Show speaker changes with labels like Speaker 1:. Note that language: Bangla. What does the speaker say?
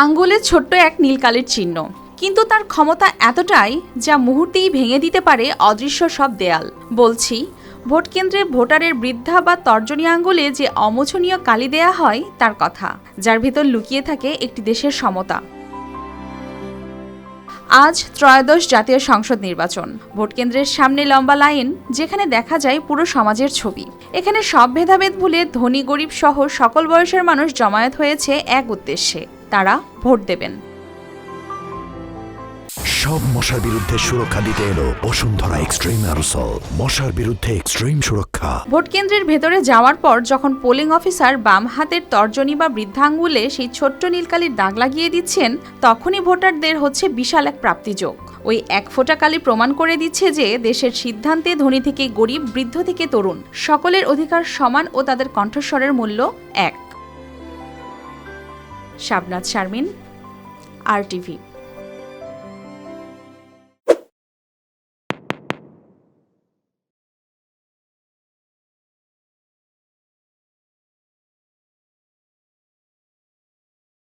Speaker 1: আঙ্গুলে ছোট্ট এক নীলকালির চিহ্ন, কিন্তু তার ক্ষমতা এতটাই যা মুহূর্তেই ভেঙে দিতে পারে অদৃশ্য সব দেয়াল। বলছি, ভোট কেন্দ্রে ভোটারের বৃদ্ধা বা তর্জনী আঙ্গুলে যে অমোচনীয় কালি দেয়া হয় তার কথা, যার ভিতর লুকিয়ে থাকে একটি দেশের সমতা। আজ ত্রয়োদশ জাতীয় সংসদ নির্বাচন। ভোটকেন্দ্রের সামনে লম্বা লাইন, যেখানে দেখা যায় পুরো সমাজের ছবি। এখানে সব ভেদাভেদ ভুলে ধনী গরিব সহ সকল বয়সের মানুষ জমায়েত হয়েছে এক উদ্দেশ্যে, তারা ভোট দেবেন।
Speaker 2: সব মশার বিরুদ্ধে সুরক্ষা দিতে এলো বসুন্ধরা এক্সট্রিম অ্যারোসল, মশার বিরুদ্ধে এক্সট্রিম সুরক্ষা।
Speaker 1: ভোট কেন্দ্রের ভেতরে যাওয়ার পর যখন পোলিং অফিসার বাম হাতের তর্জনী বা বৃদ্ধাঙ্গুলে সেই ছোট্ট নীলকালির দাগ লাগিয়ে দিচ্ছেন, তখনই ভোটারদের হচ্ছে বিশাল এক প্রাপ্তিযোগ। ওই এক ফোঁটা কালি প্রমাণ করে দিচ্ছে যে দেশের সিদ্ধান্তে ধনী থেকে গরিব, বৃদ্ধ থেকে তরুণ, সকলের অধিকার সমান ও তাদের কণ্ঠস্বরের মূল্য এক। শাবনাজ শারমিন, RTV।